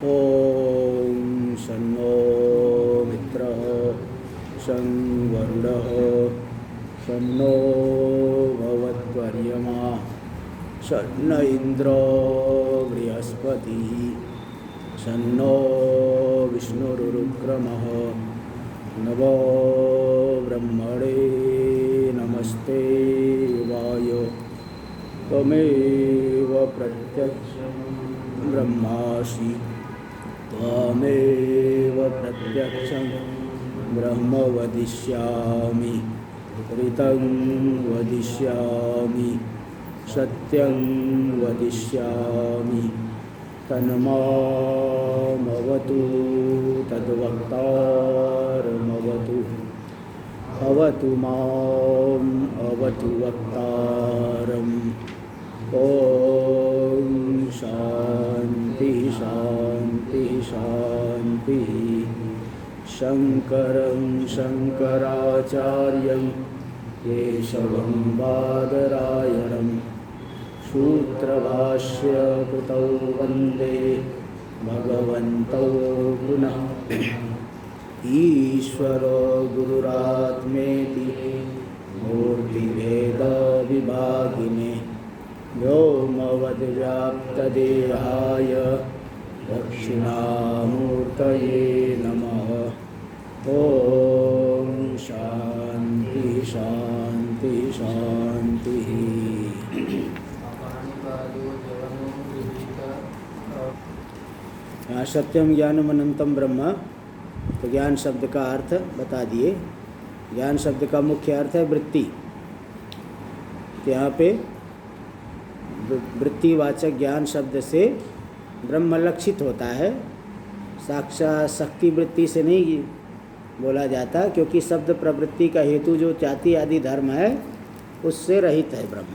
ॐ शन्नो मित्रः शं वरुणः शन्नो भवद्वर्यमा शन्न इन्द्रो बृहस्पतिः शन्नो विष्णुरुक्रमः नमो ब्रह्मणे नमस्ते वायो त्वमेव प्रत्यक्षं ब्रह्मासि त्वमेव प्रत्यक्षं ब्रह्म वदिष्यामि ऋतं वदिष्यामि सत्यं वदिष्यामि तन्मामवतु तद्वक्तारमवतु अवतु माम् अवतु वक्तारम् ॐ शान्ति शान्ति शान्ति। शङ्करं शङ्कराचार्यं केशवं बादरायणं सूत्रभाष्यकृतौ वन्दे भगवन्तौ पुनः ईश्वरो गुरुरात्मेति मूर्तिभेदविभागिने व्योमवद्व्याप्तदेहाय दक्षिणामूर्तये नमः। ॐ शान्ति शान्ति शान्तिः। यहाँ सत्यम ज्ञानम अनंतम ब्रह्म, तो ज्ञान शब्द का अर्थ बता दिए। ज्ञान शब्द का मुख्य अर्थ है वृत्ति। तो यहाँ पे वृत्तिवाचक ज्ञान शब्द से ब्रह्म लक्षित होता है, साक्षात शक्ति वृत्ति से नहीं बोला जाता, क्योंकि शब्द प्रवृत्ति का हेतु जो जाति आदि धर्म है उससे रहित है ब्रह्म।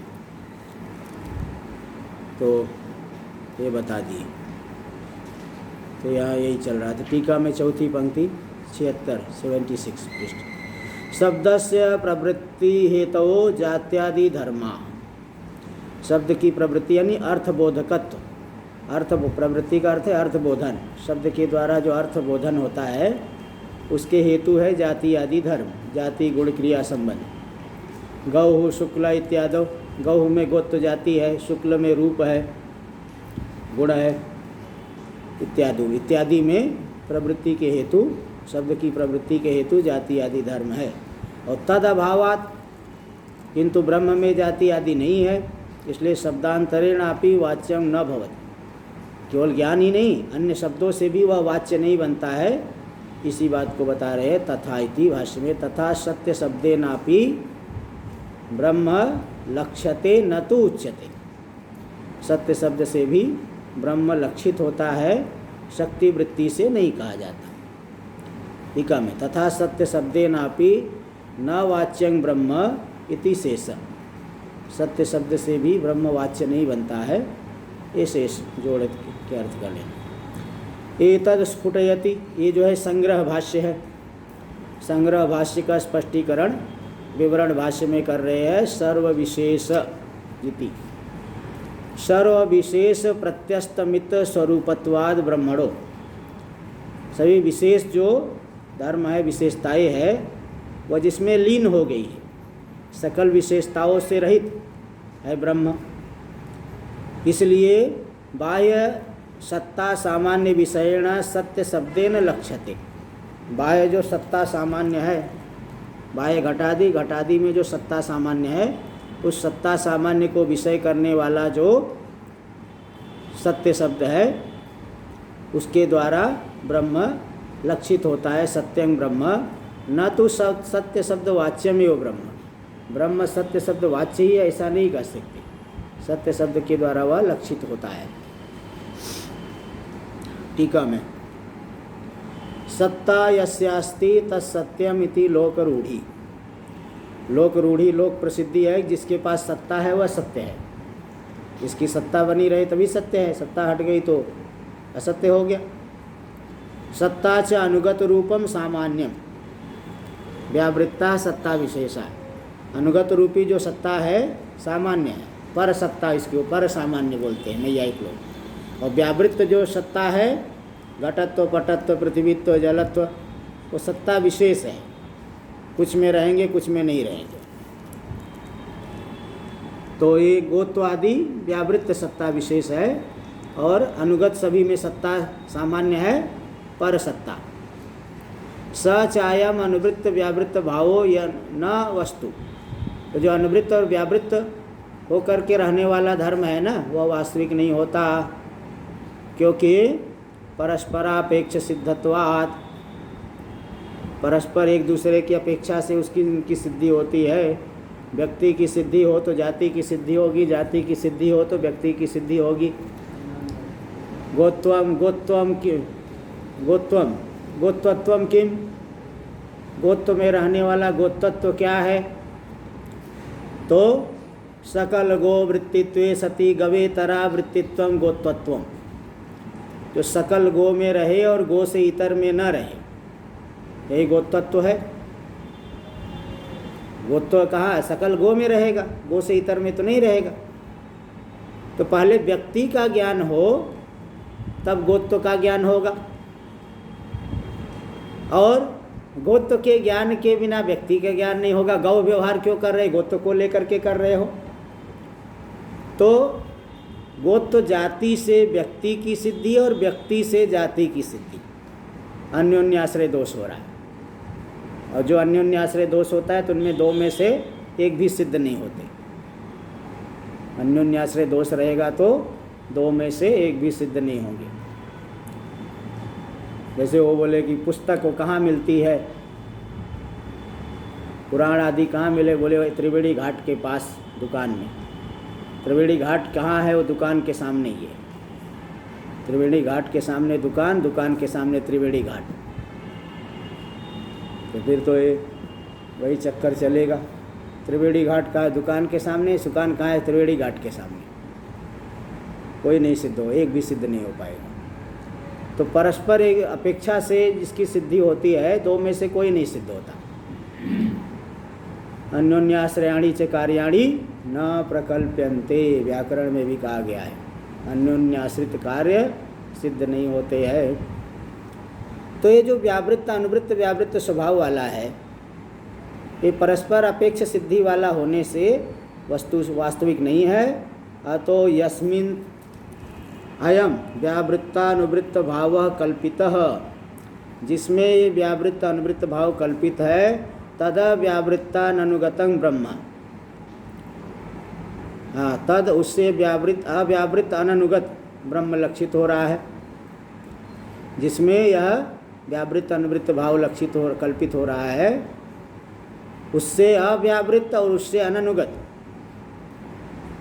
तो ये बता दिए। तो यहाँ यही चल रहा था। टीका में चौथी पंक्ति 76 पृष्ठ। शब्दस्य प्रवृत्ति हेतवो जात्यादि धर्मा। शब्द की प्रवृत्ति यानी अर्थबोधकत्व। अर्थ प्रवृत्ति का अर्थ है अर्थबोधन। शब्द के द्वारा जो अर्थबोधन होता है उसके हेतु है जाति आदि धर्म, जाति गुण क्रिया संबंध। गौ शुक्ल इत्यादि। गौ में गोत्र जाति है, शुक्ल में रूप है, गुण है इत्यादि में प्रवृत्ति के हेतु, शब्द की प्रवृत्ति के हेतु जाति आदि धर्म है। और तद अभावात, किंतु ब्रह्म में जाति आदि नहीं है, इसलिए शब्दांतरेणापि वाच्यं न भवति। केवल ज्ञान ही नहीं, अन्य शब्दों से भी वह वाच्य नहीं बनता है। इसी बात को बता रहे हैं। तथा इति भाष्य में, तथा सत्य शब्देनापि ब्रह्म लक्ष्यते न तो उच्यते। सत्य शब्द से भी ब्रह्म लक्षित होता है, शक्ति वृत्ति से नहीं कहा जाता। टीका में, तथा सत्य शब्देनापि न वाच्यं ब्रह्म इति शेष। सत्य शब्द से भी ब्रह्म वाच्य नहीं बनता है, ये शेष जोड़ के अर्थ कर लेना। एतद स्फुटयति, ये जो है संग्रह भाष्य है। संग्रह भाष्य का स्पष्टीकरण विवरण भाष्य में कर रहे हैं। सर्वविशेष इति, सर्वविशेष प्रत्यस्तमित स्वरूपत्वाद ब्रह्मणो। सभी विशेष जो धर्म है, विशेषताएं है, वह जिसमें लीन हो गई है, सकल विशेषताओं से रहित है ब्रह्म। इसलिए बाह्य सत्ता सामान्य विषयेण सत्य शब्देन लक्ष्यते। बाह्य जो सत्ता सामान्य है, बाह्य घटादि में जो सत्ता सामान्य है, उस सत्ता सामान्य को विषय करने वाला जो सत्य शब्द है, उसके द्वारा ब्रह्म लक्षित होता है। सत्यं ब्रह्म न तो सत्य शब्द वाच्यमेव ब्रह्म। ब्रह्म सत्य शब्द वाच्य ही है ऐसा नहीं कह सकते, सत्य शब्द के द्वारा वह लक्षित होता है। टीका में, सत्ता यस्यास्ति तत्सत्यम इति लोक रूढ़ी। लोक रूढ़ी, लोक प्रसिद्धि है, जिसके पास सत्ता है वह सत्य है। जिसकी सत्ता बनी रहे तभी सत्य है, सत्ता हट गई तो असत्य हो गया। सत्ता च अनुगत रूपम सामान्यम व्यावृत्ता सत्ता विशेषा। अनुगत रूपी जो सत्ता है सामान्य है, पर सत्ता इसके ऊपर सामान्य बोलते हैं नैयायिक लोग। और व्यावृत्त जो सत्ता है घटत्व, पटत्व, पृथ्वीत्व, जलत्व वो सत्ता विशेष है, कुछ में रहेंगे कुछ में नहीं रहेंगे। तो ये गोत्व आदि व्यावृत्त सत्ता विशेष है और अनुगत सभी में सत्ता सामान्य है पर सत्ता। सचायम अनुवृत्त व्यावृत्त भावो या न वस्तु, तो जो अनुवृत्त और व्यावृत्त होकर के रहने वाला धर्म है ना वह वास्तविक नहीं होता, क्योंकि परस्परापेक्ष सिद्धत्वात्, परस्पर एक दूसरे की अपेक्षा से उसकी उनकी सिद्धि होती है। व्यक्ति की सिद्धि हो तो जाति की सिद्धि होगी, जाति की सिद्धि हो तो व्यक्ति की सिद्धि होगी। गोत्वम गोत्वम किम गोत्वम गोत्वत्वम किम, गोत्व में रहने वाला गोत्वत्व क्या है? तो सकल गो वृत्तित्वे सति गवेतरा वृत्तित्वम गोत्वत्वम, जो सकल गो में रहे और गो से इतर में न रहे, यही गोत्वत्व है। गोत्व कहाँ है? सकल गो में रहेगा, गो से इतर में तो नहीं रहेगा। तो पहले व्यक्ति का ज्ञान हो तब गोत्व का ज्ञान होगा, और गोत्व के ज्ञान के बिना व्यक्ति का ज्ञान नहीं होगा। गौ व्यवहार क्यों कर रहे? गोत्व को लेकर के कर रहे हो। तो गोत्व जाति से व्यक्ति की सिद्धि और व्यक्ति से जाति की सिद्धि, अन्योन्याश्रय दोष हो रहा है। और जो अन्योन्याश्रय दोष होता है तो उनमें दो में से एक भी सिद्ध नहीं होते। अन्योन्याश्रय दोष रहेगा तो दो में से एक भी सिद्ध नहीं होंगे। जैसे वो बोले कि पुस्तक वो कहाँ मिलती है, पुराण आदि कहाँ मिले? बोले त्रिवेणी घाट के पास दुकान में। त्रिवेणी घाट कहाँ है? वो दुकान के सामने ही है। त्रिवेणी घाट के सामने दुकान, दुकान के सामने त्रिवेणी घाट। तो फिर तो ये वही चक्कर चलेगा। त्रिवेणी घाट का है दुकान के सामने, दुकान कहाँ है? त्रिवेणी घाट के सामने। कोई नहीं सिद्ध हो, एक भी सिद्ध नहीं हो पाएगा। तो परस्पर एक अपेक्षा से जिसकी सिद्धि होती है, दो में से कोई नहीं सिद्ध होता। अन्योन्याश्रयाणि च कार्याणि न प्रकल्प्यन्ते, व्याकरण में भी कहा गया है अन्योन्याश्रित कार्य सिद्ध नहीं होते हैं। तो ये जो व्यावृत्त अनुवृत्त व्यावृत्त स्वभाव वाला है, ये परस्पर अपेक्ष सिद्धि वाला होने से वस्तु वास्तविक नहीं है। अतो यस्मिन् अयम व्यावृत्तानुवृत्त भाव कल्पितः, जिसमें ये व्यावृत्त अनुवृत्त भाव कल्पित है, तद व्यावृत्तानुगतं ब्रह्म, हाँ तद उससे अव्यावृत्त अनुगत ब्रह्म लक्षित हो रहा है। जिसमें यह व्यावृत्त अनुवृत्त भाव लक्षित हो कल्पित हो रहा है, उससे अव्यावृत्त और उससे अनुगत,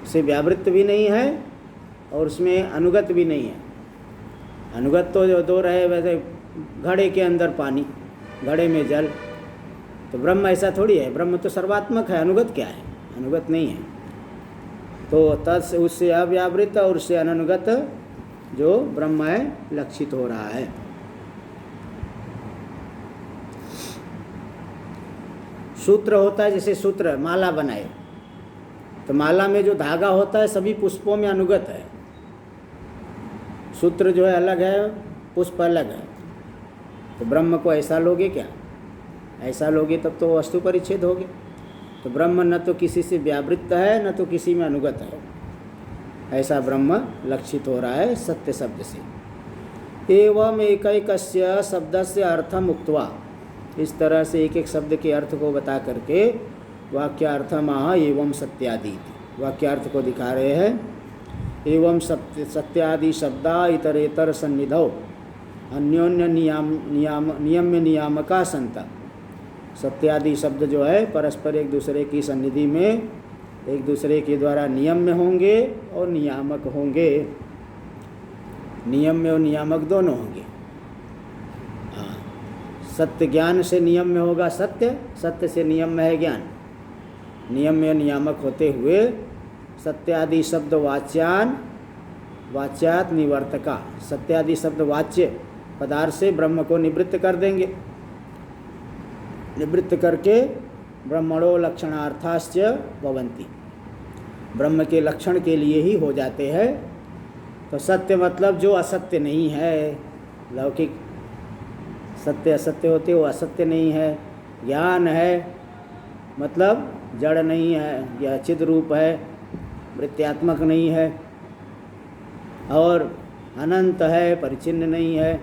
उससे व्यावृत्त भी नहीं है और उसमें अनुगत भी नहीं है। अनुगत तो जो दो रहे, वैसे घड़े के अंदर पानी, घड़े में जल, तो ब्रह्म ऐसा थोड़ी है। ब्रह्म तो सर्वात्मक है, अनुगत क्या है? अनुगत नहीं है। तो तत् उससे अव्यावृत्त और उससे अनुगत जो ब्रह्म है लक्षित हो रहा है। सूत्र होता है, जैसे सूत्र माला बनाए तो माला में जो धागा होता है सभी पुष्पों में अनुगत है। सूत्र जो है अलग है, पुष्प अलग है। तो ब्रह्म को ऐसा लोगे क्या? ऐसा लोगे तब तो वस्तु परिच्छेद होगे। तो ब्रह्म न तो किसी से व्यावृत्त है, न तो किसी में अनुगत है। ऐसा ब्रह्म लक्षित हो रहा है सत्य शब्द से। एवं एकैकस्य शब्दस्य अर्थम उक्त्वा, इस तरह से एक एक शब्द के अर्थ को बता करके वाक्यार्थमाह एवं सत्यादि, वाक्यार्थ को दिखा रहे हैं। एवं सत्यादि शब्दा इतरेतर सन्निधौ अन्योन्य नियम्य नियामका संता। सत्यादि शब्द जो है परस्पर एक दूसरे की सन्निधि में एक दूसरे के द्वारा नियम्य होंगे और नियामक होंगे। नियम्य और नियामक दोनों होंगे। हाँ, सत्य ज्ञान से नियम्य होगा सत्य, सत्य से नियम्य है ज्ञान। नियम्य नियामक होते हुए सत्यादि शब्द वाच्यान वाच्यात निवर्तका, सत्यादि शब्द वाच्य पदार्थ से ब्रह्म को निवृत्त कर देंगे। निवृत्त करके ब्रह्मणो लक्षणार्थाश्च भवन्ति, ब्रह्म के लक्षण के लिए ही हो जाते हैं। तो सत्य मतलब जो असत्य नहीं है, लौकिक सत्य असत्य होते, वो असत्य नहीं है। ज्ञान है मतलब जड़ नहीं है, यह चिद रूप है, वृत्त्यात्मक नहीं है। और अनंत है, परिचिन्न नहीं है।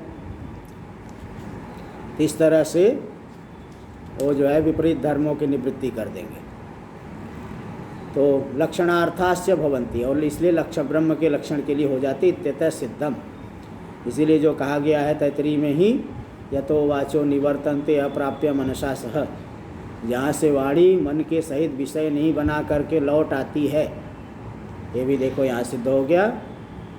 इस तरह से वो जो है विपरीत धर्मों की निवृत्ति कर देंगे। तो लक्षणार्थास्य भवन्ति, और इसलिए लक्षण ब्रह्म के लक्षण के लिए हो जाती इत्यतः सिद्धम। इसीलिए जो कहा गया है तैतरीय में ही, यतो वाचो निवर्तन्ते अप्राप्य मनसा सह, जहाँ से वाणी मन के सहित विषय नहीं बना करके लौट आती है। ये भी देखो यहाँ सिद्ध हो गया,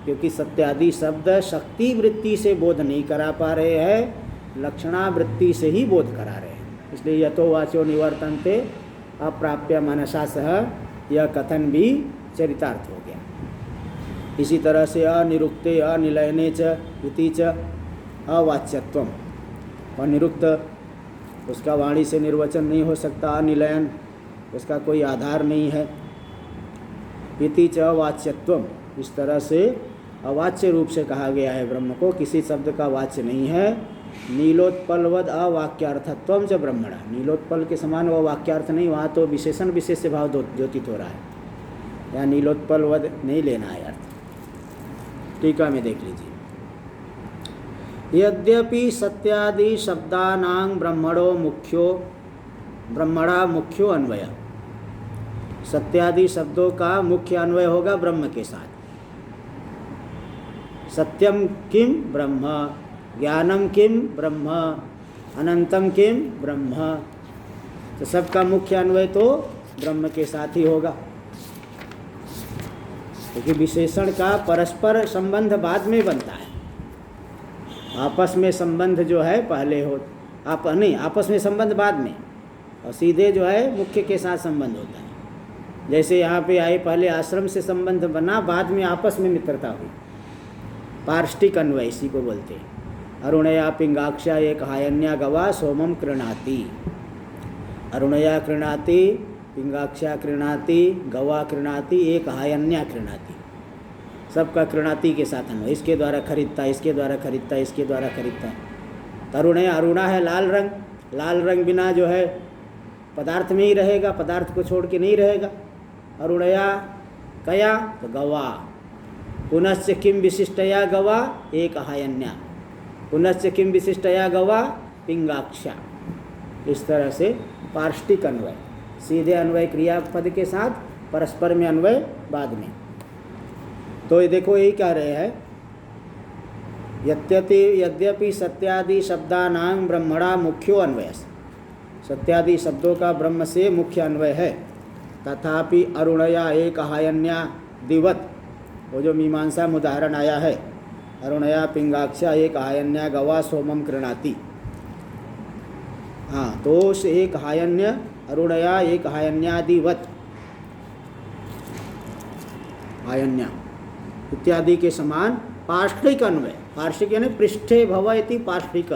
क्योंकि सत्यादि शब्द शक्ति वृत्ति से बोध नहीं करा पा रहे हैं, लक्षणावृत्ति से ही बोध करा रहे हैं। इसलिए यतो वाचो निवर्तन्ते अप्राप्य मनसा सह, यह कथन भी चरितार्थ हो गया। इसी तरह से अनिरुक्ते अनिलयने च इति च अवाच्यत्वम, और निरुक्त उसका वाणी से निर्वचन नहीं हो सकता, अनिलयन उसका कोई आधार नहीं है। इति च अवाच्यत्वम, इस तरह से अवाच्य रूप से कहा गया है ब्रह्म को, किसी शब्द का वाच्य नहीं है। नीलोत्पलवद अवाक्यार्थत्वम च ब्रह्मणा, नीलोत्पल के समान वह वाक्यार्थ नहीं, वहाँ तो विशेषण विशेष भाव द्योतित हो रहा है, या नीलोत्पलवद नहीं लेना है अर्थ। टीका में देख लीजिए, यद्यपि सत्यादि शब्दानां ब्रह्मणा मुख्यो अन्वय, सत्यादि शब्दों का मुख्य अन्वय होगा ब्रह्म के साथ। सत्यम किम ब्रह्म, ज्ञानम किम ब्रह्म, अनंतम किम ब्रह्म, तो सबका मुख्य अन्वय तो ब्रह्म के साथ ही होगा, क्योंकि विशेषण का परस्पर संबंध बाद में बनता है। आपस में संबंध जो है पहले हो, आपस में संबंध बाद में, और सीधे जो है मुख्य के साथ संबंध होता है। जैसे यहाँ पे आए, पहले आश्रम से संबंध बना, बाद में आपस में मित्रता हुई, पार्ष्टिक अन्वय इसी को बोलते हैं। अरुणया पिंगाक्षा एक हायन्या गवा सोमम कृणाति, अरुणया कृणाति, पिंगाक्षा कृणाति, गवा कृणाति, एक हायन्या कृणाति, सबका कृणाति के साथ अन्वय, इसके द्वारा खरीदता, इसके द्वारा खरीदता, इसके द्वारा खरीदता। तरुणया, अरुणा है लाल रंग, लाल रंग बिना जो है पदार्थ में ही रहेगा, पदार्थ को छोड़ के नहीं रहेगा। अरुणया कया, तो गवा, पुनश्च किम विशिष्टया गवा एक हायन्या, पुनश्च किम विशिष्टया गवा पिंगाक्षा। इस तरह से पार्ष्टिक अन्वय, सीधे अन्वय क्रियापद के साथ, परस्पर में अन्वय बाद में। तो ये देखो यही कह रहे हैं, यद्यपि सत्यादि शब्दानां ब्रह्मणा मुख्यो अन्वय, सत्यादि शब्दों का ब्रह्म से मुख्य अन्वय है। तथापि अरुणया एक हायन्या दिवत, वो जो मीमांसा में उदाहरण आया है, अरुणया पिंगाक्षा एक हायन्या गवा सोमम कृणाति, हाँ, तो एक हायन्य, अरुणया एक हायन्यादिवत, हायन्या इत्यादि के समान पार्ष्टिक अन्वय, पार्ष्टिक यानी पृष्ठे भव इति पार्ष्टिक,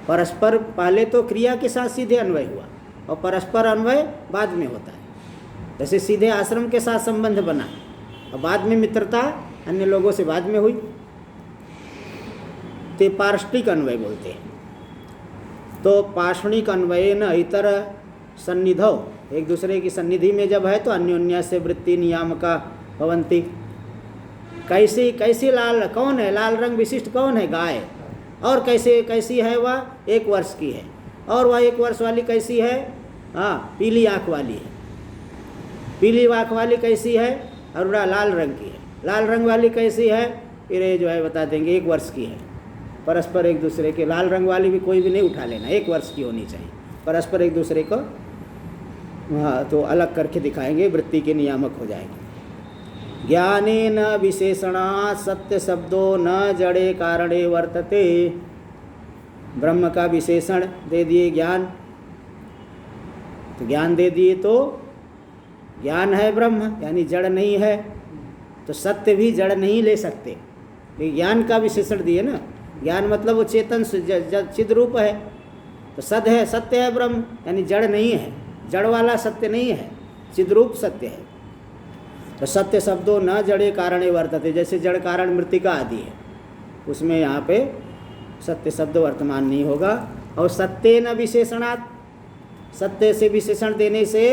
परस्पर पहले तो क्रिया के साथ सीधे अन्वय हुआ, और परस्पर अन्वय बाद में होता है। जैसे सीधे आश्रम के साथ संबंध बना, और बाद में मित्रता अन्य लोगों से बाद में हुई, ते पार्ष्टिक अन्वय बोलते हैं। तो पार्ष्णिक अन्वय न इतर सन्निधौ, एक दूसरे की सन्निधि में जब है तो अन्योन्या से वृत्ति नियामका भवंती। कैसी कैसी लाल, कौन है लाल रंग विशिष्ट, कौन है गाय, और कैसी है वह, 1 वर्ष की है, और वह 1 वर्ष वाली कैसी है, हाँ पीली आँख वाली है, पीली आँख वाली कैसी है, अरुणा लाल रंग की है, लाल रंग वाली कैसी है, फिर ये जो है बता देंगे 1 वर्ष की है। परस्पर एक दूसरे के, लाल रंग वाली भी कोई भी नहीं उठा लेना, 1 वर्ष की होनी चाहिए, परस्पर एक दूसरे को हाँ तो अलग करके दिखाएंगे, वृत्ति के नियामक हो जाएंगे। ज्ञाने न विशेषणा सत्य शब्दों न जड़े कारणे वर्तते, ब्रह्म का विशेषण दे दिए ज्ञान, तो ज्ञान दे दिए तो ज्ञान है ब्रह्म, यानी जड़ नहीं है, तो सत्य भी जड़ नहीं ले सकते, लेकिन ज्ञान का विशेषण दिए ना, ज्ञान मतलब वो चेतन चिद रूप है, तो सद है, सत्य है ब्रह्म, यानी जड़ नहीं है, जड़ वाला सत्य नहीं है, चिद्रूप सत्य है। तो सत्य शब्दों न जड़े कारणे वर्तते, जैसे जड़ कारण मृतिका आदि है, उसमें यहाँ पे सत्य शब्द वर्तमान नहीं होगा। और सत्य न विशेषणात्, सत्य से विशेषण देने से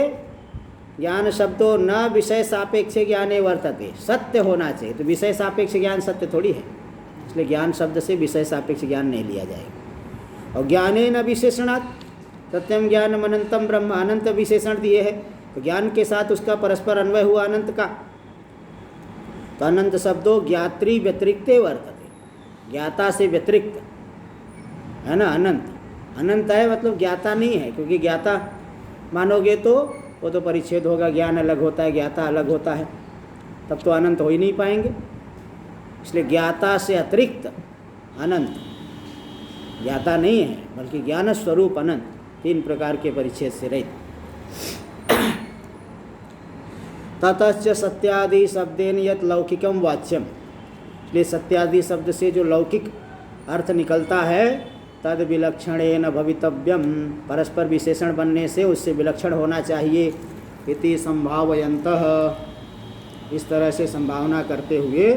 ज्ञान शब्दों न विषय सापेक्ष ज्ञाने वर्तते, सत्य होना चाहिए। तो विषय सापेक्ष ज्ञान सत्य थोड़ी है, इसलिए ज्ञान शब्द से विषय सापेक्ष ज्ञान नहीं लिया जाएगा। और ज्ञाने न विशेषणात् सत्यम ज्ञानम अनंतम ब्रह्म, अनंत विशेषण दिए है, तो ज्ञान के साथ उसका परस्पर अन्वय हुआ अनंत का। तो अनंत शब्दों ज्ञात्री व्यतिरिक्ते वर्तते, ज्ञाता से व्यतिरिक्त है ना। अनंत अनंत है मतलब ज्ञाता नहीं है, क्योंकि ज्ञाता मानोगे तो वो तो परिच्छेद होगा, ज्ञान अलग होता है, ज्ञाता अलग होता है, तब तो अनंत हो ही नहीं पाएंगे। इसलिए ज्ञाता से अतिरिक्त अनंत, ज्ञाता नहीं है बल्कि ज्ञान स्वरूप अनंत, तीन प्रकार के परिच्छेद से रहित। ततश्च सत्यादि शब्देन यत् लौकिकम वाच्यम, इसलिए सत्यादि शब्द से जो लौकिक अर्थ निकलता है तद विलक्षणेन भवितव्यम, परस्पर विशेषण बनने से उससे विलक्षण होना चाहिए। इति संभावयन्तः, इस तरह से संभावना करते हुए,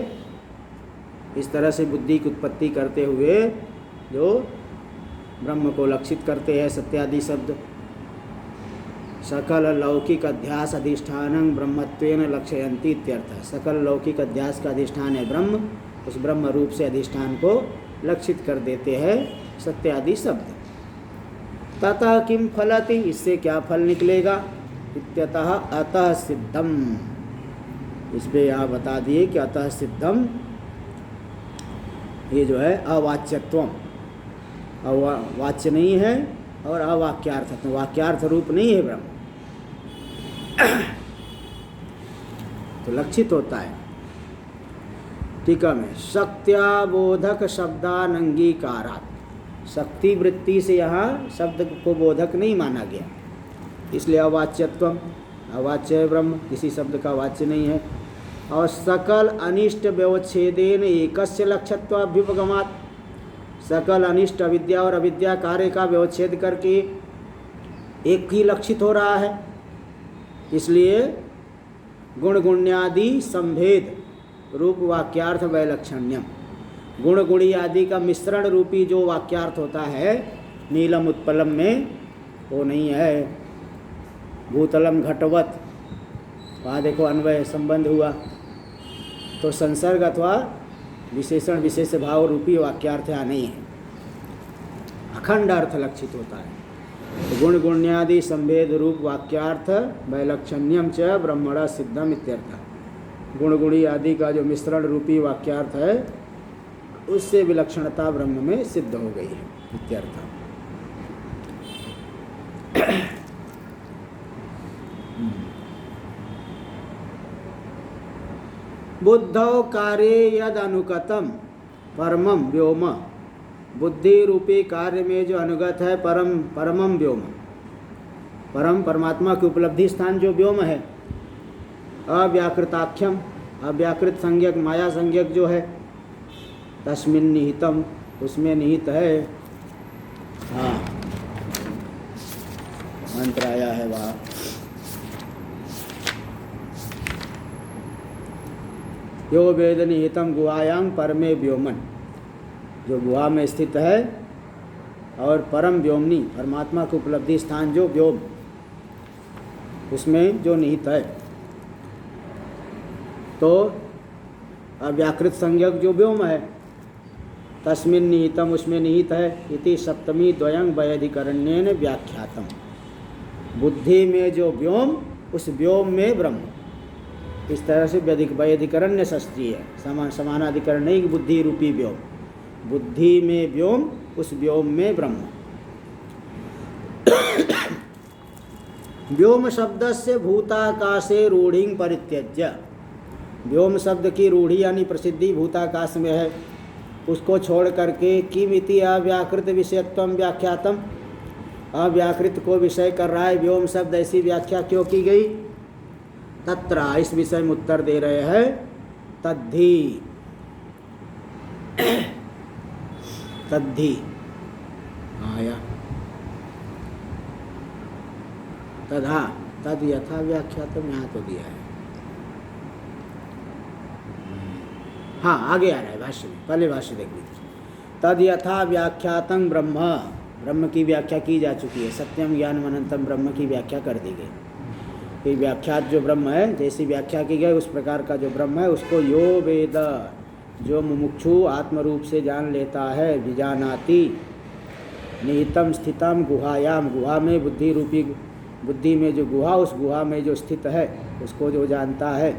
इस तरह से बुद्धि की उत्पत्ति करते हुए जो ब्रह्म को लक्षित करते हैं सत्यादि शब्द। सकल लौकिक अध्यास अधिष्ठानं ब्रह्मत्वेन लक्षयन्ति इत्यर्थ। सकल लौकिक अध्यास का अधिष्ठान है ब्रह्म, उस ब्रह्म रूप से अधिष्ठान को लक्षित कर देते हैं सत्यादि शब्द। ततः किम फलति, इससे क्या फल निकलेगा। इत्यतः अतः सिद्धम, इस पे यहाँ बता दिए कि अतः सिद्धम ये जो है अवाच्यत्वम, वाच्य नहीं है और अवाक्यार्थ, तो वाक्यार्थ रूप नहीं है ब्रह्म, तो लक्षित होता है। टीका में शक्त्याबोधक शब्दानंगीकारात्, शक्ति वृत्ति से यहाँ शब्द को बोधक नहीं माना गया, इसलिए अवाच्यत्वम, अवाच्य है ब्रह्म, किसी शब्द का वाच्य नहीं है। और सकल अनिष्ट व्यवच्छेदेन एकस्य लक्ष्यत्वाभ्युपगमात्, सकल अनिष्ट अविद्या और अविद्या कार्य का व्यवच्छेद करके एक ही लक्षित हो रहा है, इसलिए गुण गुण्यादि संभेद रूप वाक्यार्थ वैलक्षण्यम, गुण गुणी आदि का मिश्रण रूपी जो वाक्यार्थ होता है नीलम उत्पलम में, वो नहीं है। भूतलम घटवत, वहाँ देखो अन्वय संबंध हुआ, तो संसर्ग अथवा विशेषण विशेष भाव रूपी वाक्यार्थ यहाँ नहीं है, अखंड अर्थ लक्षित होता है। तो गुण गुण्यादि संभेद रूप वाक्यार्थ वैलक्षण्यम च ब्रह्मणा सिद्धम इत्यर्थ। गुण गुणी आदि का जो मिश्रण रूपी वाक्यार्थ है उससे विलक्षणता ब्रह्म में सिद्ध हो गई है इत्यर्थ। बुद्धौ कार्ये यद अनुगतम परमम व्योम, बुद्धि रूपी कार्य में जो अनुगत है परमम व्योम, परम परमात्मा की उपलब्धि स्थान जो व्योम है। अव्याकृताख्यम, अव्याकृत संज्ञक माया संज्ञक जो है, तस्मिन् निहितम, उसमें निहित है। हाँ मंत्र आया है वहाँ, यो वेद निहितम गुहायां परमे व्योमन, जो गुहा में स्थित है और परम व्योमनी परमात्मा की उपलब्धि स्थान जो व्योम, उसमें जो निहित है। तो अव्याकृत संज्ञक जो व्योम है, तस्मिन् निहितम, उसमें निहित है। इति सप्तमी द्वयं वैधिकरण्येन व्याख्यातम, बुद्धि में जो व्योम, उस व्योम में ब्रह्म। इस तरह से वैधिकरण्य षष्ठी है, समानाधिकरण नहीं कि बुद्धि रूपी व्योम, बुद्धि में व्योम, उस व्योम में ब्रह्म। व्योम शब्द से भूताकाशे रूढ़िं परित्यज्य, व्योम शब्द की रूढ़ी यानी प्रसिद्धि भूताकाश में है, उसको छोड़ करके किमिति अव्याकृत विषयत्वम व्याख्यातम, अव्याकृत को विषय कर रहा है व्योम शब्द, ऐसी व्याख्या क्यों की गई। तत्र, इस विषय में उत्तर दे रहे हैं तद्धि, तद्धि आया तथा तद यथा व्याख्यातम, यहाँ तो दिया है। हाँ आगे आ रहा है भाष्य में, पहले भाष्य देख लीजिए। तद यथा व्याख्यातं ब्रह्म, ब्रह्म की व्याख्या की जा चुकी है। सत्यम ज्ञानम अनंतम ब्रह्म की व्याख्या कर दी गई। फिर व्याख्यात जो ब्रह्म है, जैसी व्याख्या की गई उस प्रकार का जो ब्रह्म है, उसको यो वेद, जो मुमुक्षु आत्म रूप से जान लेता है, विजानाति निहितम स्थितम गुहायाम, गुहा में बुद्धि रूपी, बुद्धि में जो गुहा, उस गुहा में जो स्थित है उसको जो जानता है।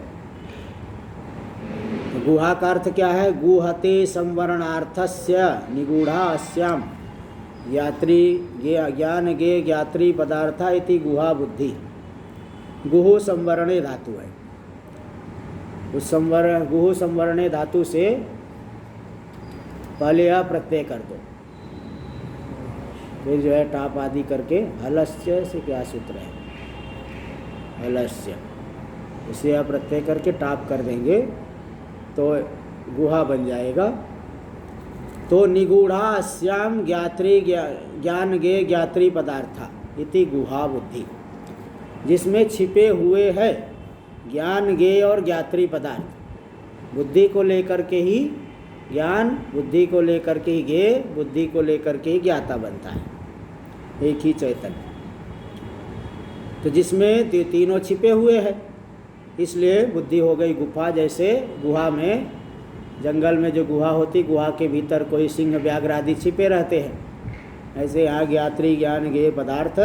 तो गुहा का अर्थ क्या है? गुहते संवरणार्थस्य निगूढ़ा अस्याम यात्री ज्ञान गे ज्ञात्री पदार्था इति गुहा बुद्धि। गुहु संवरणे धातु है। उस गुहु संवरणे धातु से पहले यह प्रत्यय कर दो, फिर जो है टाप आदि करके हलस्य से क्या सूत्र है? हलस्य, इसे यह प्रत्यय करके टाप कर देंगे तो गुहा बन जाएगा। तो निगूढ़ा अस्याम ज्ञात्री ज्ञान गे ज्ञात्री पदार्था इति गुहा बुद्धि, जिसमें छिपे हुए है ज्ञान गे और ज्ञात्री पदार्थ। बुद्धि को लेकर के ही ज्ञान, बुद्धि को लेकर के ही गे, बुद्धि को लेकर के ही ज्ञाता बनता है, एक ही चैतन्य। तो जिसमें तीनों छिपे हुए हैं, इसलिए बुद्धि हो गई गुफा। जैसे गुहा में, जंगल में जो गुहा होती, गुहा के भीतर कोई सिंह व्याघ्र आदि छिपे रहते हैं, ऐसे यहाँ ज्ञात्री ज्ञान गे पदार्थ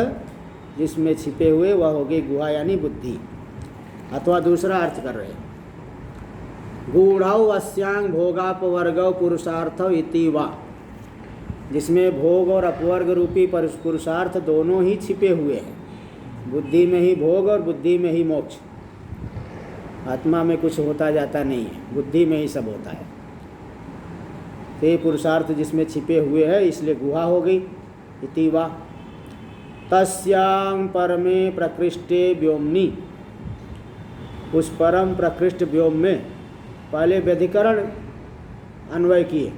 जिसमें छिपे हुए, वह हो गई गुहा यानी बुद्धि। अथवा दूसरा अर्थ कर रहे हैं, गूढ़ौ अस्यांग भोगापवर्गौ पुरुषार्थौ इति वा, जिसमें भोग और अपवर्ग रूपी पुरुषार्थ दोनों ही छिपे हुए हैं। बुद्धि में ही भोग और बुद्धि में ही मोक्ष। आत्मा में कुछ होता जाता नहीं है, बुद्धि में ही सब होता है। तो ये पुरुषार्थ जिसमें छिपे हुए हैं, इसलिए गुहा हो गई। इति वा तस्यां परमे प्रकृष्टे व्योमनि, उस परम प्रकृष्ट व्योम में, पहले व्यधिकरण अन्वय किए,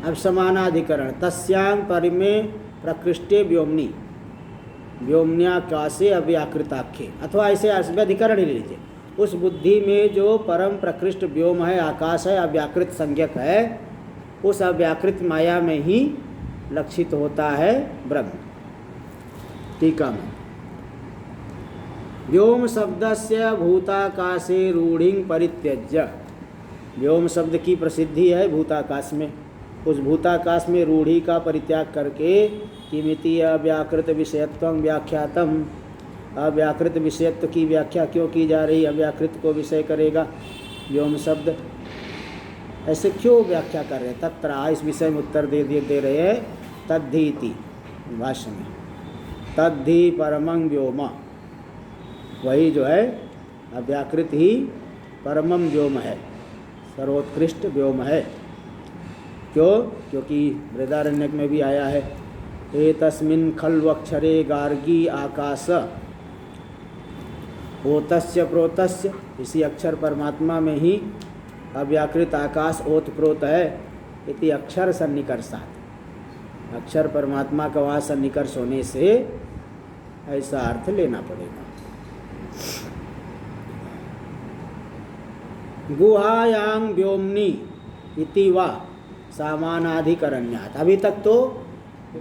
अब समानाधिकरण। तस्यां परमे प्रकृष्टे व्योमनि, व्योमन्याकाशे अव्याकृताख्ये, अथवा ऐसे व्यधिकरण ही ले लीजिए। उस बुद्धि में जो परम प्रकृष्ट व्योम है, आकाश है, अव्याकृत संज्ञक है, उस अव्याकृत माया में ही लक्षित होता है ब्रह्म। टीका में व्योम शब्दस्य भूताकाशे रूढ़िं परित्यज्य, व्योम शब्द की प्रसिद्धि है भूताकाश में। उस भूताकाश में रूढ़ी का परित्याग करके किमिति अव्याकृत विषयत्वं व्याख्यातम, अव्याकृत विषयत्व की व्याख्या क्यों की जा रही? अव्याकृत को विषय करेगा व्योम शब्द, ऐसे क्यों व्याख्या कर रहे हैं? तत्र, इस विषय में उत्तर दे रहे हैं। तद्धि इति भाष्य में, तद्धि परमं व्योम, वही जो है अव्याकृत ही परमं व्योम है, सर्वोत्कृष्ट व्योम है। क्यों? क्योंकि बृहदारण्यक में भी आया है, एतस्मिन् खल्वक्षरे गार्गी आकाश ओतस्य प्रोतस्य, इसी अक्षर परमात्मा में ही अव्याकृत आकाश ओत प्रोत है। इति अक्षर सन्निकर्षात्, अक्षर परमात्मा का वहाँ सन्निकर्ष होने से ऐसा अर्थ लेना पड़ेगा। गुहायां व्योमनि इति वा सामानाधिकरण्यात्, अभी तक तो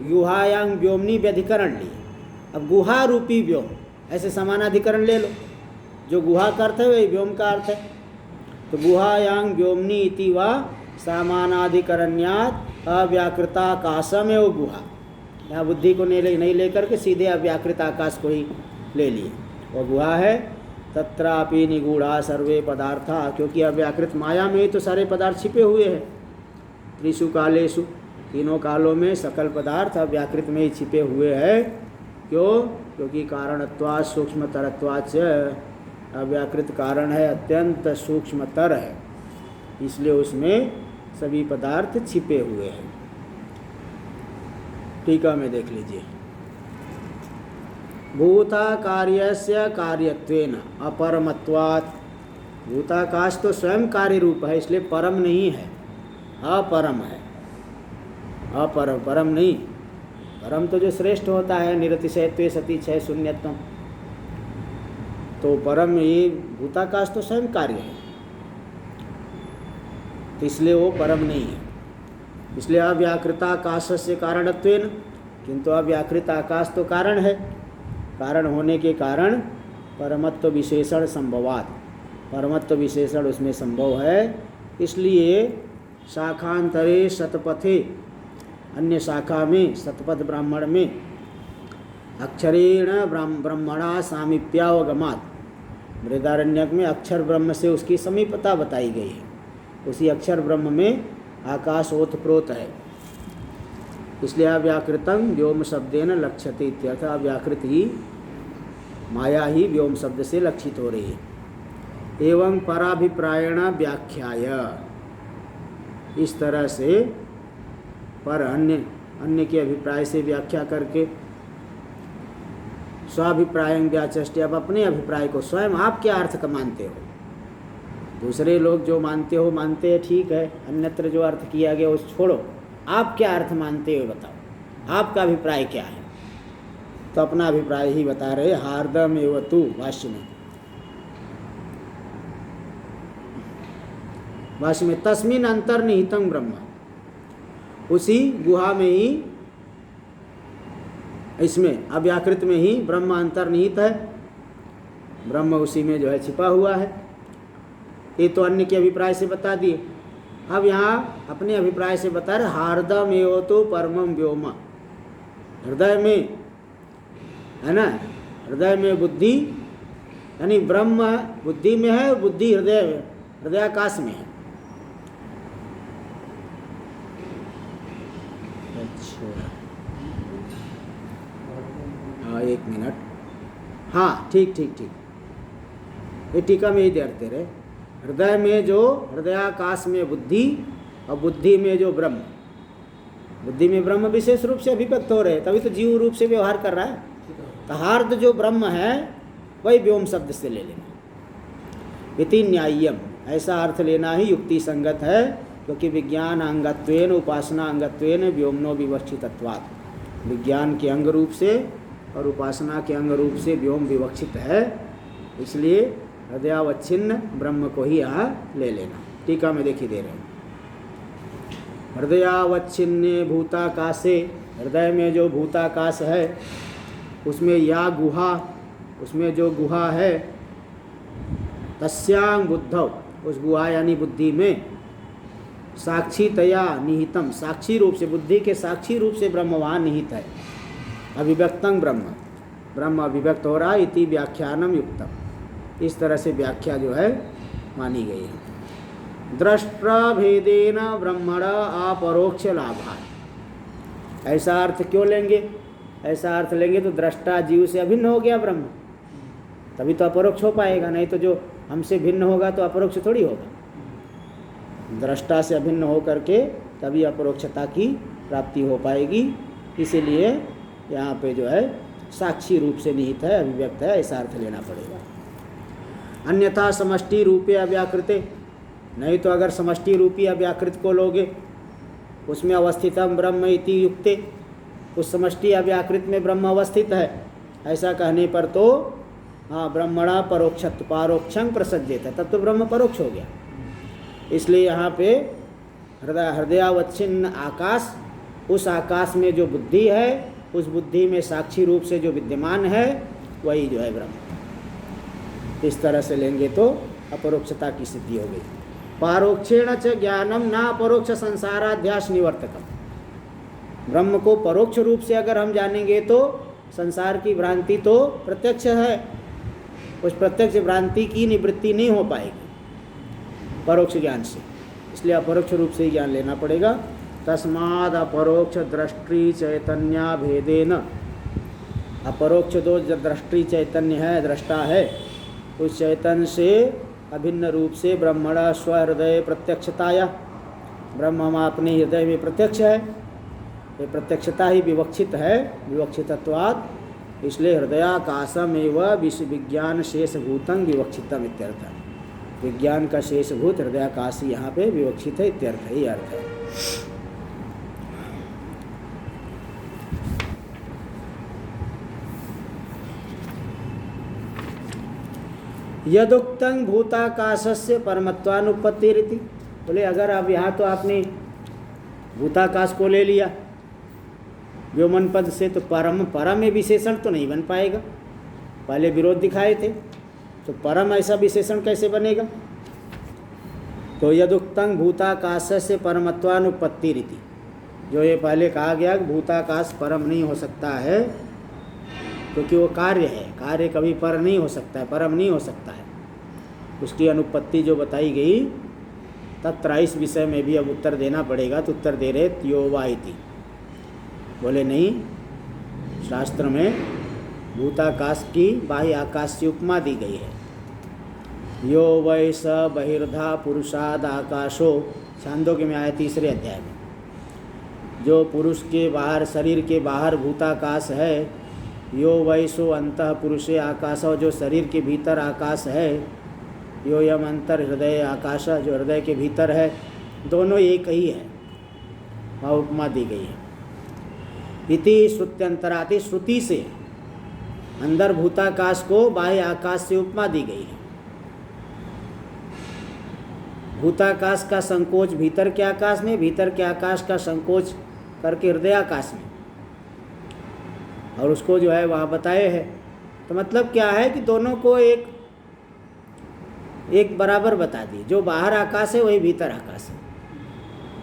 गुहायां व्योमनि व्यधिकरण लिए, अब गुहा रूपी व्योम, ऐसे समानाधिकरण ले लो। जो गुहा का अर्थ है वही व्योम का अर्थ है। तो गुहायां व्योमनि इति वा सामानाधिकरण्यात् अव्याकृताकाशमेव गुहा, यहाँ बुद्धि को नहीं लेकर के सीधे अव्याकृत आकाश को ही ले लिए, वो गुहा है। तत्रापि निगूढ़ा सर्वे पदार्था, क्योंकि अव्याकृत माया में ही तो सारे पदार्थ छिपे हुए हैं। त्रिषु कालेषु, तीनों कालों में सकल पदार्थ अव्याकृत में ही छिपे हुए हैं। क्यों? क्योंकि कारणत्वात् सूक्ष्मतरत्वात् च, अव्याकृत कारण है, अत्यंत सूक्ष्मतर है, इसलिए उसमें सभी पदार्थ छिपे हुए हैं। टीका में देख लीजिए, भूताकार्यस्य कार्यत्वेन अपरमत्वात्, भूताकाश तो स्वयं कार्य रूप है, इसलिए परम नहीं है, अपरम है। अपरम, परम नहीं। परम तो जो श्रेष्ठ होता है, निरतिशयत्वे सति क्षय शून्यत्वम, तो परम ये भूताकाश तो स्वयं कार्य है। तो इसलिए वो परम नहीं है। इसलिए अव्याकृताकाशस्य कारणत्वेन, किंतु अव्याकृत आकाश तो कारण है, कारण होने के कारण परमत्व विशेषण संभवात, परमत्व विशेषण उसमें संभव है। इसलिए शाखांतरे शतपथे, अन्य शाखा में शतपथ ब्राह्मण में अक्षरेण ब्रह्मणा सामीप्यावगमात, बृहदारण्यक में अक्षर ब्रह्म से उसकी समीपता बताई गई है। उसी अक्षर ब्रह्म में आकाश ओतप्रोत है। इसलिए अव्याकृतं व्योम शब्देन लक्ष्यते इत्यर्थ, अव्याकृत ही माया ही व्योम शब्द से लक्षित हो रही है। एवं पराभिप्रायण व्याख्याय, इस तरह से पर अन्य के अभिप्राय से व्याख्या करके स्वाभिप्रायं व्याचष्टे, अब अपने अभिप्राय को स्वयं आप क्या अर्थ का मानते हो। दूसरे लोग जो मानते हो मानते हैं, ठीक है, अन्यत्र जो अर्थ किया गया उस छोड़ो, आप क्या अर्थ मानते हो बताओ, आपका अभिप्राय क्या है। तो अपना अभिप्राय ही बता रहे, हार्दम एव तु, भाष्य में तस्मिन् अंतर्निहितं ब्रह्म, उसी गुहा में ही, इसमें अव्याकृत में ही ब्रह्म अंतर्निहित है, ब्रह्म उसी में जो है छिपा हुआ है। ये तो अन्य के अभिप्राय से बता दिए। अब यहाँ अपने अभिप्राय से बता रहे, हार्दम एव तो परमम व्योम, हृदय में है ना, हृदय में बुद्धि, यानी ब्रह्म बुद्धि में है, बुद्धि हृदय में, हृदयाकाश में है। अच्छा, हाँ एक मिनट, हाँ ठीक ठीक ठीक, ये टीका में ही देखते रहे। हृदय में जो, हृदयाकाश में बुद्धि, और बुद्धि में जो ब्रह्म, बुद्धि में ब्रह्म विशेष रूप से अभिव्यक्त हो रहे, तभी तो जीव रूप से व्यवहार कर रहा है। तो हार्द जो ब्रह्म है वही व्योम शब्द से ले लेना। इति न्याय्यम, ऐसा अर्थ लेना ही युक्ति संगत है, क्योंकि विज्ञान अंगत्वेन उपासना अंगत्वेन व्योमनो विवक्षितत्वात्, विज्ञान के अंग रूप से और उपासना के अंग रूप से व्योम विवक्षित है। इसलिए हृदयावच्छिन्न ब्रह्म को ही यहाँ ले लेना। टीका में देखिए दे रहे हैं, हृदयावच्छिन्ने भूताकाशे, हृदय में जो भूताकाश है उसमें या गुहा, उसमें जो गुहा है, तस्यां बुद्धौ, उस गुहा यानी बुद्धि में, साक्षीतया निहितम, साक्षी रूप से, बुद्धि के साक्षी रूप से ब्रह्म वहाँ निहित है। अभिव्यक्तं ब्रह्म, ब्रह्म अभिव्यक्त हो रहा, इति व्याख्यानम युक्तम, इस तरह से व्याख्या जो है मानी गई है। दृष्टभेदेन ब्रह्मण अपरोक्ष लाभात्, ऐसा अर्थ क्यों लेंगे, ऐसा अर्थ लेंगे तो दृष्टा जीव से अभिन्न हो गया ब्रह्म, तभी तो अपरोक्ष हो पाएगा, नहीं तो जो हमसे भिन्न होगा तो अपरोक्ष थोड़ी होगा। दृष्टा से अभिन्न हो करके तभी अपरोक्षता की प्राप्ति हो पाएगी। इसीलिए यहाँ पे जो है साक्षी रूप से निहित है, अभिव्यक्त है, ऐसा अर्थ लेना पड़ेगा। अन्यथा समष्टि रूपे अव्याकृते, नहीं तो अगर समष्टि रूपी अव्याकृत को लोगे, उसमें अवस्थितम ब्रह्म इति युक्ते, उस समष्टि अव्याकृत में ब्रह्म अवस्थित है, ऐसा कहने पर तो हाँ ब्रह्मणा परोक्षत्व पारोक्षं प्रसज्येत, तब तो ब्रह्म परोक्ष हो गया। इसलिए यहाँ पे हृदयावच्छिन्न आकाश, उस आकाश में जो बुद्धि है, उस बुद्धि में साक्षी रूप से जो विद्यमान है वही जो है ब्रह्म। इस तरह से लेंगे तो अपरोक्षता की सिद्धि हो गई। पारोक्षेण च ज्ञानम न अपरोक्ष संसाराध्यास निवर्तकम, ब्रह्म को परोक्ष रूप से अगर हम जानेंगे तो संसार की भ्रांति तो प्रत्यक्ष है, उस प्रत्यक्ष भ्रांति की निवृत्ति नहीं हो पाएगी परोक्ष ज्ञान से, इसलिए अपरोक्ष रूप से ही ज्ञान लेना पड़ेगा। तस्माद अपरोक्ष दृष्टि चैतन्या भेदेन, अपरोक्ष दो दृष्टि चैतन्य है, दृष्टा है, उस चैतन्य से अभिन्न रूप से ब्रह्मणा स्वहृदय प्रत्यक्षताया, ब्रह्म हम अपने हृदय में प्रत्यक्ष है, ये प्रत्यक्षता ही विवक्षित है, विवक्षितत्वात्, इसलिए हृदयाकाशम एवं विज्ञान शेषभूतं विवक्षितम इत्यर्थ, विज्ञान का शेषभूत हृदयाकाश यहाँ पे विवक्षित है इत्यर्थ, ही अर्थ है। यदुक्तं भूताकाशस्य परमत्वानुपत्तिरिति, बोले अगर अब यहाँ तो आपने भूताकाश को ले लिया व्योमन पद से, तो परम परम में विशेषण तो नहीं बन पाएगा। पहले विरोध दिखाए थे, तो परम ऐसा विशेषण कैसे बनेगा? तो यदुक्तं भूताकाश से परमत्वानुपत्ति रीति, जो ये पहले कहा गया कि भूताकाश परम नहीं हो सकता है क्योंकि वो कार्य है, कार्य कभी पर नहीं हो सकता है, परम नहीं हो सकता है, उसकी अनुपत्ति जो बताई गई, तत्र इस विषय में भी अब उत्तर देना पड़ेगा। तो उत्तर दे रहे त्यो वा इति। बोले नहीं, शास्त्र में भूताकाश की बाह्य आकाश से उपमा दी गई है। यो वै स बहिर्धा पुरुषाद आकाशो, छांदोग्य में आया 3 अध्याय में। जो पुरुष के बाहर, शरीर के बाहर भूताकाश है, यो वै सो अंतः पुरुषे आकाश, जो शरीर के भीतर आकाश है, यो यम अंतर हृदय आकाश, जो हृदय के भीतर है, दोनों एक ही है, वहाँ उपमा दी गई है। इति श्रुत्यंतराति, श्रुति से अंदर भूताकाश को बाह्य आकाश से उपमा दी गई है। भूताकाश का संकोच भीतर के आकाश में, भीतर के आकाश का संकोच करके हृदय आकाश में, और उसको जो है वहाँ बताए हैं। तो मतलब क्या है कि दोनों को एक बराबर बता दी। जो बाहर आकाश है वही भीतर आकाश है,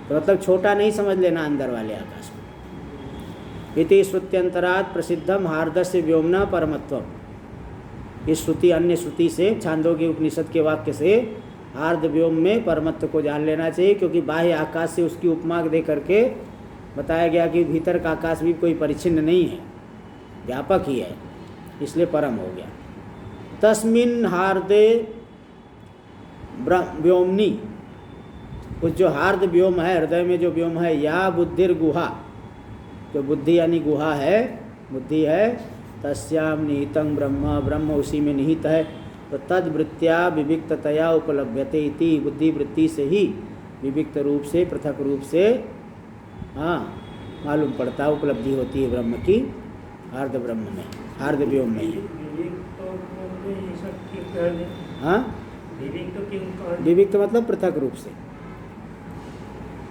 तो मतलब छोटा नहीं समझ लेना अंदर वाले आकाश में। इति श्रुत्यंतरात् प्रसिद्धम हार्दस्य व्योमना परमत्वम। इस श्रुति अन्य श्रुति से, छांदोग्य उपनिषद के वाक्य से हार्द व्योम में परमत्व को जान लेना चाहिए, क्योंकि बाह्य आकाश से उसकी उपमा दे करके बताया गया कि भीतर का आकाश भी कोई परिच्छिन्न नहीं है, व्यापक ही है, इसलिए परम हो गया। तस्मिन् हार्दे व्योमनी, उस जो हार्द व्योम है, हृदय में जो व्योम है, या बुद्धिर गुहा, जो बुद्धि यानी गुहा है, बुद्धि है, तस्याम निहितं ब्रह्म, ब्रह्म उसी में निहित है। तो तद वृत्त्या विविक्ततया उपलभ्यते इति, बुद्धि वृत्ति से ही विविक्त रूप से, पृथक रूप से मालूम पड़ता, उपलब्धि होती है ब्रह्म की, हार्द ब्रह्म में, हार्द व्योम में। हाँ, विविक्त मतलब पृथक रूप से,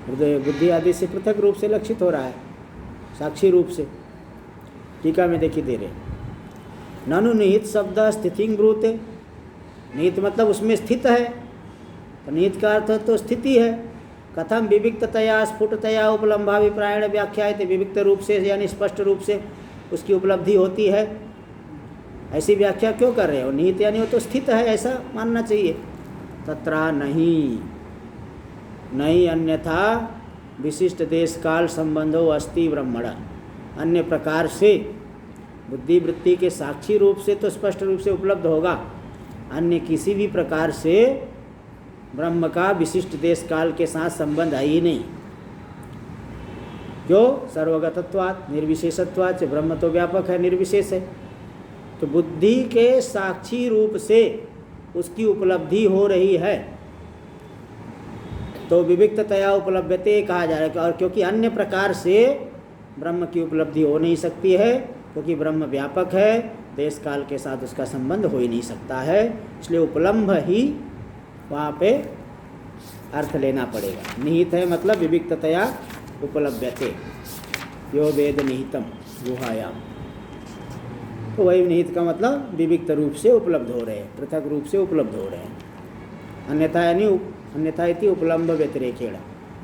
हृदय बुद्धि आदि से पृथक रूप से लक्षित हो रहा है, साक्षी रूप से। टीका में देखिए दे रहे, ननु निहित शब्द स्थितिं ब्रूते, निहित मतलब उसमें स्थित है, तो निहित का अर्थ तो स्थिति है। कथम विविक्ततया स्फुटतया उपलम्भाभिप्रायण व्याख्यायते, विविक्त रूप से यानी स्पष्ट रूप से उसकी उपलब्धि होती है, ऐसी व्याख्या क्यों कर रहे हो? निहित यानी वो तो स्थित है, ऐसा मानना चाहिए। तत्रा नहीं, नहीं अन्यथा विशिष्ट देश काल संबंधो अस्ति ब्रह्मण, अन्य प्रकार से बुद्धि वृत्ति के साक्षी रूप से तो स्पष्ट रूप से उपलब्ध होगा, अन्य किसी भी प्रकार से ब्रह्म का विशिष्ट देश काल के साथ संबंध है ही नहीं। क्यों? सर्वगतत्वात् निर्विशेषत्वात्, ब्रह्म तो व्यापक है, निर्विशेष है, तो बुद्धि के साक्षी रूप से उसकी उपलब्धि हो रही है, तो विविक्ततया उपलभ्यते कहा जा रहा है। और क्योंकि अन्य प्रकार से ब्रह्म की उपलब्धि हो नहीं सकती है, क्योंकि ब्रह्म व्यापक है, देश काल के साथ उसका संबंध हो ही नहीं सकता है, इसलिए उपलम्भ ही वहाँ पे अर्थ लेना पड़ेगा। निहित है मतलब विविक्ततया उपलभ्यते, यो वेद निहितम गुहायाम, तो वही निहित का मतलब विविक्त रूप से उपलब्ध हो रहे हैं, पृथक रूप से उपलब्ध हो रहे हैं। अन्यथा यानी अन्यथा इति उपलम्भ व्यतिरेकेण,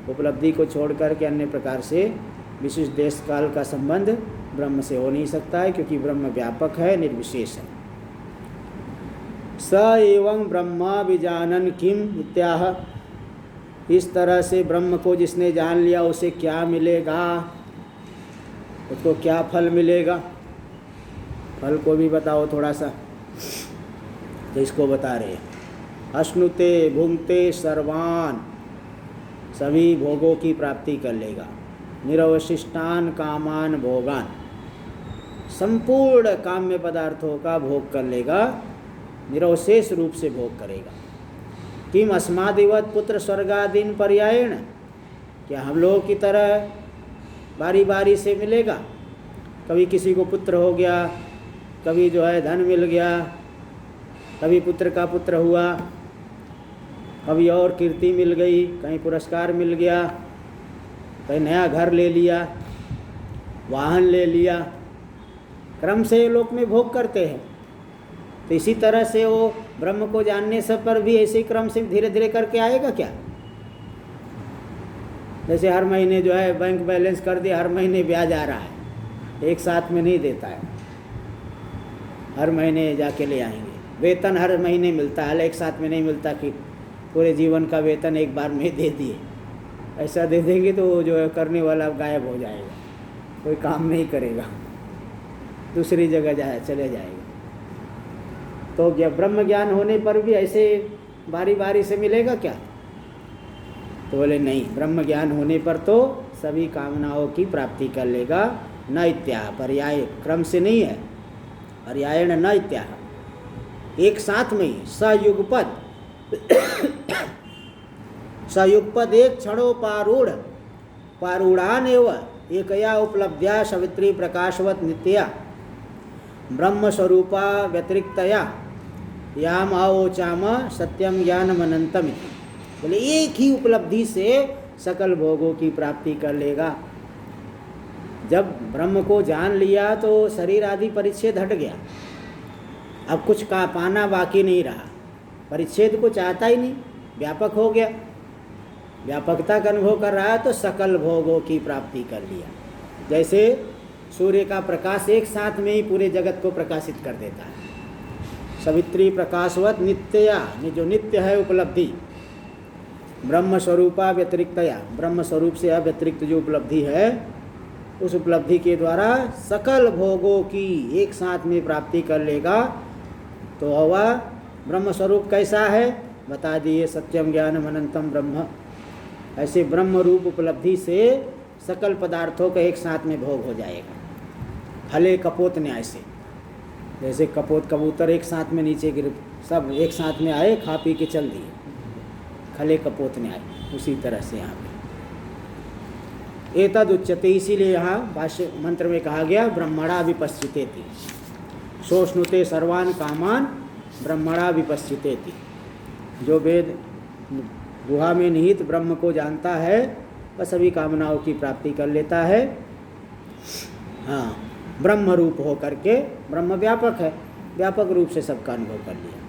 उपलब्धि को छोड़ करके अन्य प्रकार से विशिष्ट देश काल का संबंध ब्रह्म से हो नहीं सकता है, क्योंकि ब्रह्म व्यापक है, निर्विशेष है। स एवं ब्रह्म विजानन किम इत्याह, इस तरह से ब्रह्म को जिसने जान लिया उसे क्या मिलेगा, उसको क्या फल मिलेगा? फल को भी बताओ थोड़ा सा। तो इसको बता रहे, अश्नुते भुंगते सर्वान, सभी भोगों की प्राप्ति कर लेगा, निरवशिष्टान कामान भोगान, संपूर्ण काम्य पदार्थों का भोग कर लेगा, निरवशेष रूप से भोग करेगा। किम अस्मादिवत पुत्र स्वर्गादीन पर्यायण, क्या हम लोगों की तरह बारी बारी से मिलेगा? कभी किसी को पुत्र हो गया, कभी जो है धन मिल गया, कभी पुत्र का पुत्र हुआ, कभी और कीर्ति मिल गई, कहीं पुरस्कार मिल गया, कहीं नया घर ले लिया, वाहन ले लिया, क्रम से ये लोक में भोग करते हैं। तो इसी तरह से वो ब्रह्म को जानने से पर भी ऐसे ही क्रम से धीरे धीरे करके आएगा क्या? जैसे हर महीने जो है बैंक बैलेंस कर दिया, हर महीने ब्याज आ रहा है, एक साथ में नहीं देता है, हर महीने जाके ले आएंगे। वेतन हर महीने मिलता है, एक साथ में नहीं मिलता कि पूरे जीवन का वेतन एक बार में दे दिए। ऐसा दे देंगे तो वो जो है करने वाला गायब हो जाएगा, कोई काम नहीं करेगा, दूसरी जगह चले जाएगा। तो ब्रह्म ज्ञान होने पर भी ऐसे बारी बारी से मिलेगा क्या? तो बोले नहीं, ब्रह्म ज्ञान होने पर तो सभी कामनाओं की प्राप्ति कर लेगा। न इत्याह, पर्याय क्रम से नहीं है, पर्यायण न इत्याह, एक साथ में ही सयुगपद सयुगपद एक क्षणोपारूढ़ पारूढ़ान एवं एकया उपलब्ध्या सवित्री प्रकाशवत नित्या ब्रह्म स्वरूपा व्यतिरिक्तया याम आवोचाम सत्यम ज्ञानम अनंतम। बोले एक ही उपलब्धि से सकल भोगों की प्राप्ति कर लेगा। जब ब्रह्म को जान लिया तो शरीर आदि परिच्छेद हट गया, अब कुछ का पाना बाकी नहीं रहा, परिच्छेद को चाहता ही नहीं, व्यापक हो गया, व्यापकता का अनुभव कर रहा है तो सकल भोगों की प्राप्ति कर लिया। जैसे सूर्य का प्रकाश एक साथ में ही पूरे जगत को प्रकाशित कर देता है। सवित्री प्रकाशवत नित्यया, जो नित्य है उपलब्धि, ब्रह्म स्वरूपा व्यतिरिक्तया, ब्रह्म स्वरूप से अव्यतिरिक्त जो उपलब्धि है, उस उपलब्धि के द्वारा सकल भोगों की एक साथ में प्राप्ति कर लेगा। तो वह ब्रह्म स्वरूप कैसा है बता दिए, सत्यम ज्ञानम अनंतम ब्रह्म। ऐसे ब्रह्म रूप उपलब्धि से सकल पदार्थों का एक साथ में भोग हो जाएगा। हले कपोत न्याय से, जैसे कपोत कबूतर एक साथ में नीचे गिर, सब एक साथ में आए, खा पी के चल दिए, खले कपोत न्याय, उसी तरह से यहाँ पे एतद उच्यते। इसीलिए यहाँ भाष्य मंत्र में कहा गया ब्रह्मणा विपश्चितेति, सोष्णुते सर्वान कामान ब्रह्मणा विपश्चितेति। जो वेद गुहा में निहित ब्रह्म को जानता है वह सभी कामनाओं की प्राप्ति कर लेता है। हाँ, ब्रह्म रूप हो करके, ब्रह्म व्यापक है, व्यापक रूप से सबका अनुभव कर लिया।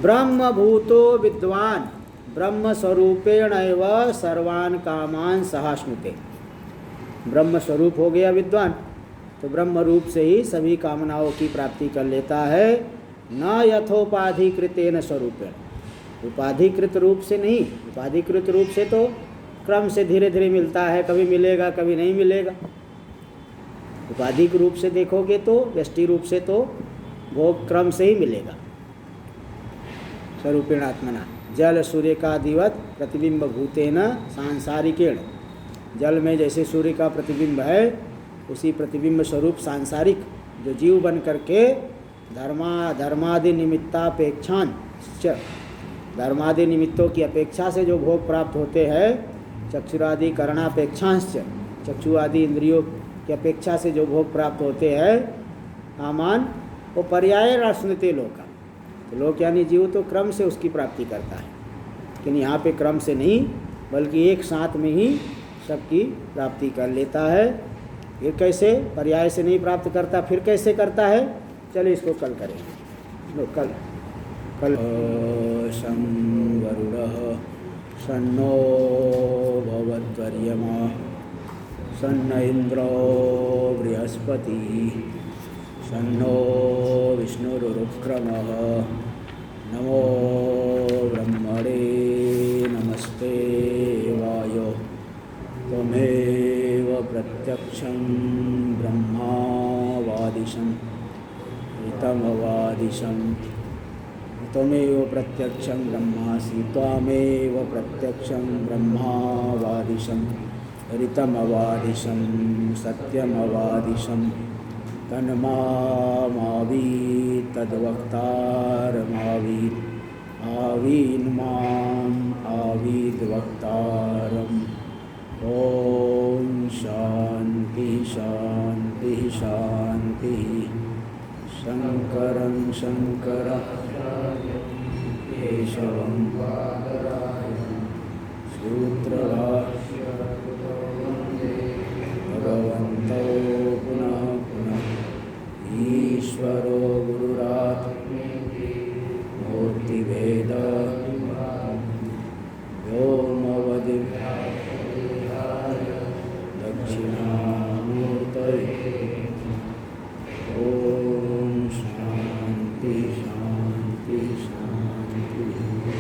ब्रह्म भूतो विद्वान ब्रह्म स्वरूपेण एव सर्वान कामान सहाश्नुते। ब्रह्म स्वरूप हो गया विद्वान तो ब्रह्म रूप से ही सभी कामनाओं की प्राप्ति कर लेता है। न यथोपाधिकृतेन स्वरूपेण, उपाधिकृत रूप से नहीं, उपाधिकृत रूप से तो क्रम से धीरे धीरे मिलता है, कभी मिलेगा कभी नहीं मिलेगा। उपाधिक रूप से देखोगे तो, व्यष्टि रूप से तो भोग क्रम से ही मिलेगा। स्वरूपेण आत्मना जल सूर्य का दिवत प्रतिबिंब भूतेन सांसारिकेण, जल में जैसे सूर्य का प्रतिबिंब है उसी प्रतिबिंब स्वरूप सांसारिक जो जीव बन करके धर्मादि निमित्तापेक्षान, धर्मादि निमित्तों की अपेक्षा से जो भोग प्राप्त होते हैं, चक्षुरादि करणापेक्षांश्च, चक्षु आदि इंद्रियों की अपेक्षा से जो भोग प्राप्त होते हैं, आमान वो पर्याय रास्मृते लोका, तो लोक यानी जीव तो क्रम से उसकी प्राप्ति करता है, लेकिन यहाँ पे क्रम से नहीं बल्कि एक साथ में ही सबकी प्राप्ति कर लेता है। ये कैसे? पर्याय से नहीं प्राप्त करता, फिर कैसे करता है? चलिए इसको कल करेंगे। कल शं वरुणः शन्नो भवद्वर्यमा शन्न इन्द्रो बृहस्पतिः शन्नो विष्णुरुक्रमः। नमो ब्रह्मणे नमस्ते वायो त्वमेव प्रत्यक्षं ब्रह्मावादिशं ऋतमवादिशं, त्वमेव प्रत्यक्षं ब्रह्मासि त्वामेव प्रत्यक्षं ब्रह्मावादिशं ऋतमवादिशं सत्यमवादिशं। तन्मावीत् तद्वक्तारमावीत् आवीन्माम् आवीद्वक्तारम्। ॐ शान्ति शान्ति शान्ति। शङ्करं शङ्कर केशवं सूत्रभाष्यकृतो वन्दे भगवन्तौ पुनः पुनः ईश्वरो